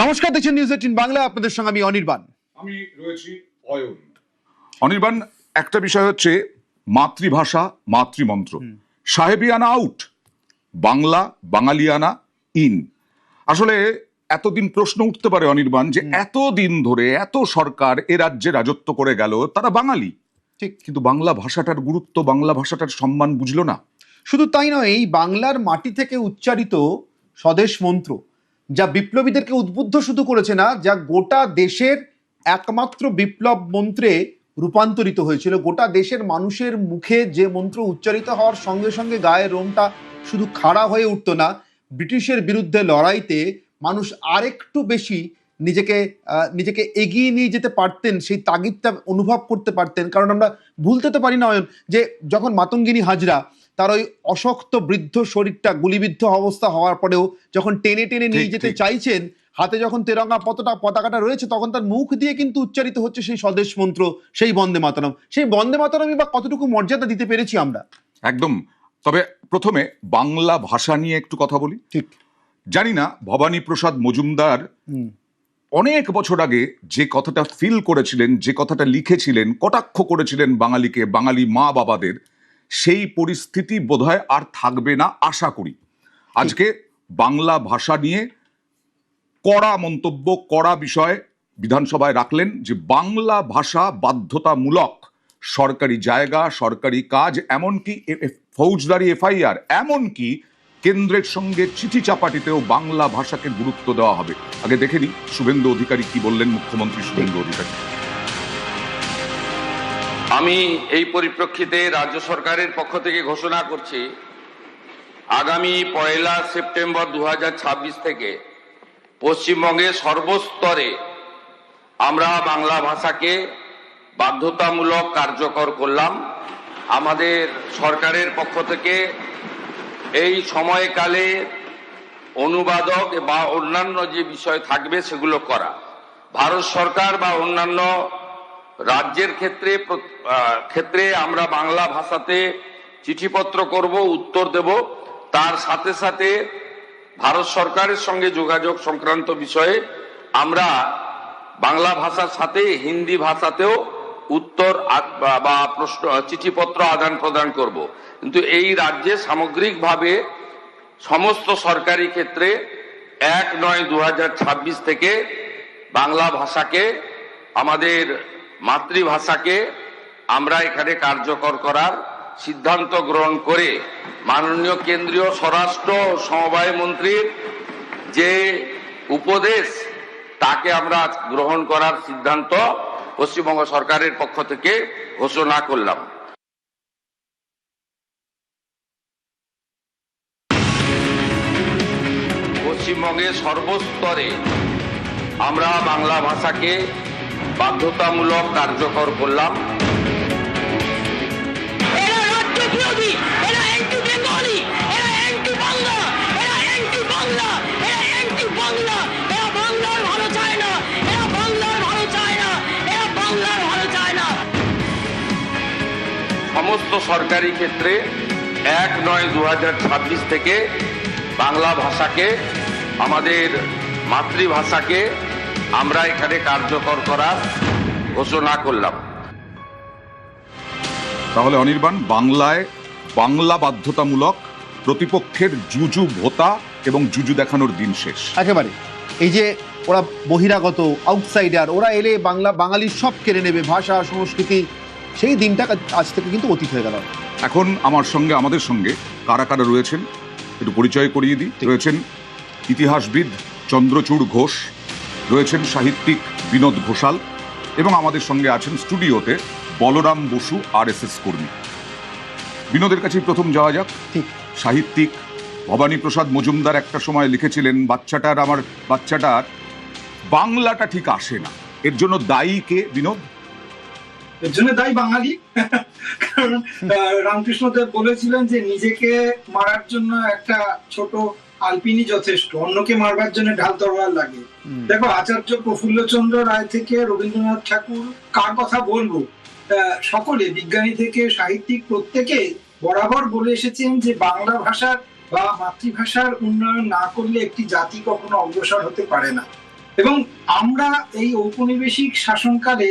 নমস্কার, দেখছেন নিউজ 18 বাংলা। আপনাদের সঙ্গে আমি অনির্বাণ। আমি রয়েছি অয়ন। অনির্বাণ, একটা বিষয় হচ্ছে মাতৃভাষা, মাতৃমন্ত্র। সাহেবিয়ানা আউট, বাংলা বাঙালিয়ানা ইন। আসলে এতদিন প্রশ্ন উঠতে পারে অনির্বাণ, যে এতদিন ধরে এত সরকার এ রাজ্যে রাজত্ব করে গেল, তারা বাঙালি ঠিক, কিন্তু বাংলা ভাষাটার গুরুত্ব, বাংলা ভাষাটার সম্মান বুঝলো না। শুধু তাই নয়, এই বাংলার মাটি থেকে উচ্চারিত স্বদেশ মন্ত্র যা বিপ্লবীদেরকে উদ্বুদ্ধ শুধু করেছে না, যা গোটা দেশের একমাত্র বিপ্লব মন্ত্রে রূপান্তরিত হয়েছিল। গোটা দেশের মানুষের মুখে যে মন্ত্র উচ্চারিত হওয়ার সঙ্গে সঙ্গে গায়ের রোমটা শুধু খাড়া হয়ে উঠতো না, ব্রিটিশের বিরুদ্ধে লড়াইতে মানুষ আরেকটু বেশি নিজেকে এগিয়ে নিয়ে যেতে পারতেন, সেই তাগিদটা অনুভব করতে পারতেন। কারণ আমরা ভুলতে তো পারি না অয়ন, যে যখন মাতঙ্গিনী হাজরা তার ওই অশক্ত বৃদ্ধ শরীরটা গুলিবিদ্ধ অবস্থা হওয়ার পরেও যখন টেনে টেনে নিয়ে যেতে চাইছেন, হাতে যখন তেরঙ্গা পতাকাটা রয়েছে, তখন তার মুখ দিয়ে কিন্তু উচ্চারিত হচ্ছে সেই স্বদেশ মন্ত্র, সেই বন্দে মাতরম। সেই বন্দে মাতরমই বা কতটুকু মর্যাদা দিতে পেরেছি আমরা? একদম। তবে প্রথমে বাংলা ভাষা নিয়ে একটু কথা বলি। ঠিক, জানি না ভবানী প্রসাদ মজুমদার অনেক বছর আগে যে কথাটা ফিল করেছিলেন, যে কথাটা লিখেছিলেন, কটাক্ষ করেছিলেন বাঙালিকে, বাঙালি মা বাবাদের, সেই পরিস্থিতি বোধহয় আর থাকবে না আশা করি। আজকে বাংলা ভাষা নিয়ে কড়া মন্তব্য, কড়া বিষয় বিধানসভায় রাখলেন, যে বাংলা ভাষা বাধ্যতামূলক সরকারি জায়গা, সরকারি কাজ, এমনকি ফৌজদারি এফআইআর, এমনকি কেন্দ্রের সঙ্গে চিঠি চাপাটিতেও বাংলা ভাষাকে গুরুত্ব দেওয়া হবে। আগে দেখে নিই শুভেন্দু অধিকারী কি বললেন, মুখ্যমন্ত্রী শুভেন্দু অধিকারী। আমি এই পরিপ্রেক্ষিতে রাজ্য সরকারের পক্ষ থেকে ঘোষণা করছি, আগামী 1 সেপ্টেম্বর 2026 থেকে পশ্চিমবঙ্গে সর্বস্তরে আমরা বাংলা ভাষাকে বাধ্যতামূলক কার্যকর করলাম। আমাদের সরকারের পক্ষ থেকে এই সময়কালে অনুবাদক বা অন্যান্য যে বিষয় থাকবে সেগুলো করা। ভারত সরকার বা অন্যান্য রাজ্যের ক্ষেত্রে আমরা বাংলা ভাষাতে চিঠিপত্র করব, উত্তর দেব। তার সাথে সাথে ভারত সরকারের সঙ্গে যোগাযোগ সংক্রান্ত বিষয়ে আমরা বাংলা ভাষার সাথে হিন্দি ভাষাতেও উত্তর বা প্রশ্ন চিঠিপত্র আদান প্রদান করব। কিন্তু এই রাজ্যে সামগ্রিকভাবে সমস্ত সরকারি ক্ষেত্রে 1/9/2026 থেকে বাংলা ভাষাকে, আমাদের মাতৃভাষাকে আমরা এখানে কার্যকর করার সিদ্ধান্ত গ্রহণ করে মাননীয় কেন্দ্রীয় স্বরাষ্ট্র ও সমবায় মন্ত্রীর যে উপদেশ, তাকে আমরা গ্রহণ করার সিদ্ধান্ত পশ্চিমবঙ্গ সরকারের পক্ষ থেকে ঘোষণা করলাম। পশ্চিমবঙ্গের সর্বস্তরে আমরা বাংলা ভাষাকে বাধ্যতামূলক কার্যকর করলাম। এরা রাজ্য বিরোধী, এরা অ্যান্টি বেঙ্গলি, এরা অ্যান্টি বাংলা, এরা অ্যান্টি বাংলা, এরা অ্যান্টি বাংলা, এরা বাংলার ভালো চায় না, এরা বাংলার ভালো চায় না, এরা বাংলার ভালো চায় না। সমস্ত সরকারি ক্ষেত্রে 1/9/2026 থেকে বাংলা ভাষাকে, আমাদের মাতৃভাষাকে আমরা এখানে কার্যকর করার ঘোষণা করলাম। তাহলে অনির্বাণ, বাংলায় বাংলা বাধ্যতামূলক, প্রতিপক্ষের জুজু ভোতা এবং জুজু দেখানোর দিন শেষ একেবারে। এই যে ওরা বহিরাগত, আউটসাইডার, ওরা এলে বাঙালির সব কেড়ে নেবে, ভাষা সংস্কৃতি, সেই দিনটা আজ থেকে কিন্তু অতীত হয়ে গেল। এখন আমাদের সঙ্গে কারা কারা রয়েছেন একটু পরিচয় করিয়ে দিই। রয়েছেন ইতিহাসবিদ চন্দ্রচূড় ঘোষ, রয়েছেন সাহিত্যিক বিনোদ ঘোষাল, এবং আমাদের সঙ্গে আছেন স্টুডিওতে বলরাম বসু, RSS কর্মী। বিনোদের কাছেই প্রথম যাওয়া যাক। ঠিক, সাহিত্যিক ভবানী প্রসাদ মজুমদার একটা সময় লিখেছিলেন, আমার বাচ্চাটার বাংলাটা ঠিক আসে না, এর জন্য দায়ী কে বিনোদ? এর জন্য দায়ী বাঙালি। কারণ রামকৃষ্ণদেব বলেছিলেন যে নিজেকে মারার জন্য একটা ছোট আলপিনি যথেষ্ট, অন্যকে মারবার জন্য ঢাল তরোয়াল লাগে। দেখো, আচার্য প্রফুল্লচন্দ্র রায় থেকে রবীন্দ্রনাথ ঠাকুর, কার কথা বলবো, সকলে, বিজ্ঞানী থেকে সাহিত্যিক, প্রত্যেকে বরাবর বলে এসেছেন যে বাংলা ভাষার বা মাতৃভাষার উন্নয়ন না করলে একটি জাতি কখনো অগ্রসর হতে পারে না। এবং আমরা এই ঔপনিবেশিক শাসনকালে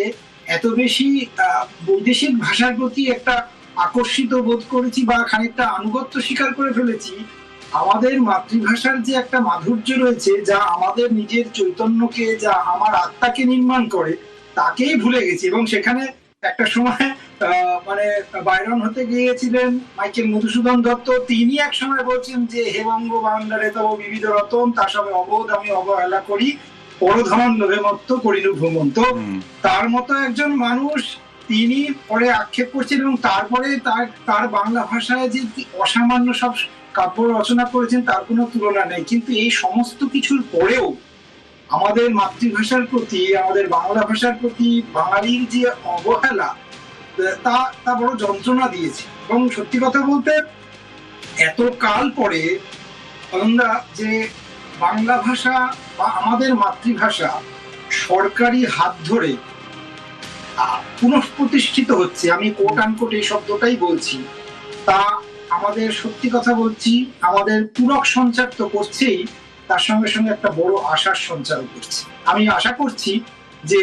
এত বেশি বৈদেশিক ভাষার প্রতি একটা আকর্ষিত বোধ করেছি বা খানিকটা আনুগত্য স্বীকার করে ফেলেছি, আমাদের মাতৃভাষার যে একটা মাধুর্য রয়েছে, যা আমাদের নিজের চৈতন্যকে, যা আমার আত্মাকে নির্মাণ করে, তাকেই ভুলে গেছি। এবং সেখানে একটা সময় মানে বাইরন হতে গিয়েছিলেন মাইকেল মধুসূদন দত্ত, তিনি এক সময় বলছেন যে হে বঙ্গ ভাণ্ডারে তব বিবিধ রতন, তার সঙ্গে অবোধ আমি অবহেলা করি, পরধন লোভে মত্ত করিনু ভ্রমণ। তো তার মতো একজন মানুষ তিনি পরে আক্ষেপ করছেন এবং তারপরে তার বাংলা ভাষায় যে অসামান্য সব কাব্য রচনা করেছেন তার কোনো তুলনা নেই। কিন্তু এই সমস্ত কিছুর পরেও আমাদের মাতৃভাষার প্রতি, আমাদের বাংলা ভাষার প্রতি বাঙালির যে অবহেলা, তা বড় যন্ত্রণা দিয়েছে। এবং সত্যি কথা বলতে এত কাল পরে অনন্দা, যে বাংলা ভাষা বা আমাদের মাতৃভাষা সরকারি হাত ধরে পুনঃপ্রতিষ্ঠিত হচ্ছে, আমি কোট আনকোট এই শব্দটাই বলছি, তা আমাদের সত্যি কথা বলছি আমাদের পুলক সঞ্চার তো করছেই, তার সঙ্গে সঙ্গে একটা বড় আশার সঞ্চার করছে। আমি আশা করছি যে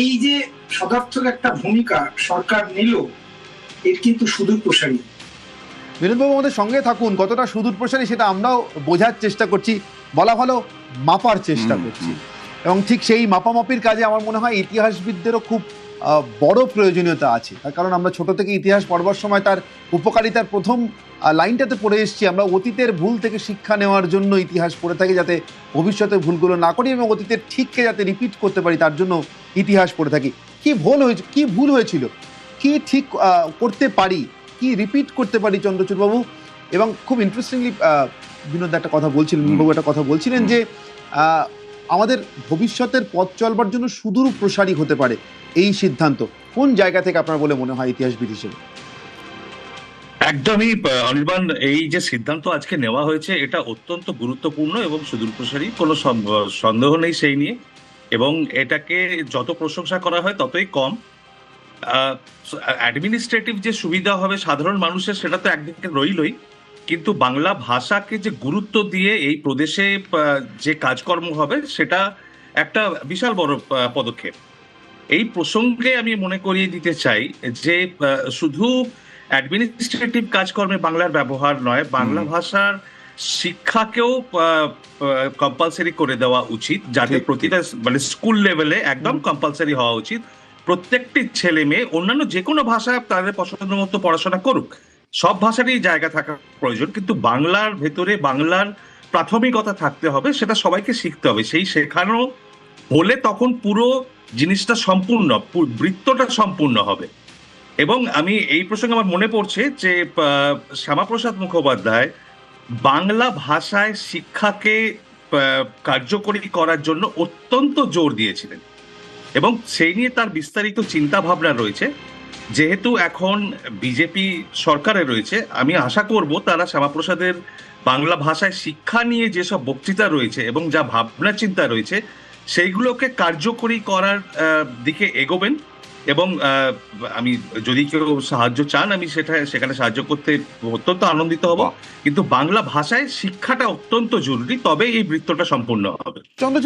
এই যে সদার্থক একটা ভূমিকা সরকার নিল, এর কিন্তু সুদূর প্রসারী। বিনোদবাবু আমাদের সঙ্গে থাকুন, কতটা সুদূর প্রসারী সেটা আমরাও বোঝার চেষ্টা করছি, বলা ভালো মাপার চেষ্টা করছি। এবং ঠিক সেই মাপামাপির কাজে আমার মনে হয় ইতিহাসবিদদেরও খুব বড় প্রয়োজনীয়তা আছে। তার কারণ আমরা ছোট থেকে ইতিহাস পড়বার সময় তার উপকারিতার প্রথম লাইনটাতে পড়ে এসেছি, আমরা অতীতের ভুল থেকে শিক্ষা নেওয়ার জন্য ইতিহাস পড়ে থাকি, যাতে ভবিষ্যতে ভুলগুলো না করি এবং অতীতের ঠিককে যাতে রিপিট করতে পারি তার জন্য ইতিহাস পড়ে থাকি। কি ভুল হয়েছিল, কি ঠিক করতে পারি, কি রিপিট করতে পারি চন্দ্রচূড় বাবু। এবং খুব ইন্টারেস্টিংলি বিনোদ একটা কথা বলছিলেন, বাবু একটা কথা বলছিলেন যে আমাদের ভবিষ্যতের পথ চলবার জন্য সুদূর প্রসারী হতে পারে এই সিদ্ধান্ত। কোন জায়গা থেকে আপনার বলে মনে হয় ইতিহাসবিদ হিসেবে? একদমই অনির্বাণ, এই যে সিদ্ধান্ত আজকে নেওয়া হয়েছে এটা অত্যন্ত গুরুত্বপূর্ণ এবং সুদূর প্রসারী, কোনো সন্দেহ নেই সেই নিয়ে। এবং এটাকে যত প্রশংসা করা হয় ততই কম। অ্যাডমিনিস্ট্রেটিভ যে সুবিধা হবে সাধারণ মানুষের সেটা তো একদিকে রইলই, কিন্তু বাংলা ভাষাকে যে গুরুত্ব দিয়ে এই প্রদেশে যে কাজকর্ম হবে সেটা একটা বিশাল বড় পদক্ষেপ। এই প্রসঙ্গে আমি মনে করিয়ে দিতে চাই যে শুধু অ্যাডমিনিস্ট্রেটিভ কাজকর্মে বাংলার ব্যবহার নয়, বাংলা ভাষার শিক্ষাকেও কম্পালসারি করে দেওয়া উচিত, যাতে প্রতিটা মানে স্কুল লেভেলে একদম কম্পালসারি হওয়া উচিত। প্রত্যেকটি ছেলে মেয়ে অন্যান্য যে কোনো ভাষা তাদের পছন্দ মতো পড়াশোনা করুক, সব ভাষারই জায়গা থাকা প্রয়োজন, কিন্তু বাংলার ভেতরে বাংলার প্রাথমিকতা থাকতে হবে, সেটা সবাইকে শিখতে হবে। সেই শেখানো হলে তখন পুরো জিনিসটা সম্পূর্ণ, বৃত্তটা সম্পূর্ণ হবে। এবং আমি এই প্রসঙ্গে আমার মনে পড়ছে যে শ্যামাপ্রসাদ মুখোপাধ্যায় বাংলা ভাষায় শিক্ষাকে কার্যকরী করার জন্য অত্যন্ত জোর দিয়েছিলেন এবং সেই নিয়ে তার বিস্তারিত চিন্তা ভাবনা রয়েছে। যেহেতু এখন বিজেপি সরকারে রয়েছে, আমি আশা করব তারা শ্যামাপ্রসাদের বাংলা ভাষায় শিক্ষা নিয়ে যেসব বক্তৃতা রয়েছে এবং যা ভাবনা চিন্তা রয়েছে সেইগুলোকে কার্যকরী করার দিকে এগোবেন। এবং আমি যদি কেউ সাহায্য চান আমি সেখানে সাহায্য করতে অত্যন্ত আনন্দিত হব, কিন্তু বাংলা ভাষায় শিক্ষাটা অত্যন্ত জরুরি, তবে এই বৃত্তটা সম্পূর্ণ হবে। চন্দ্রচূড়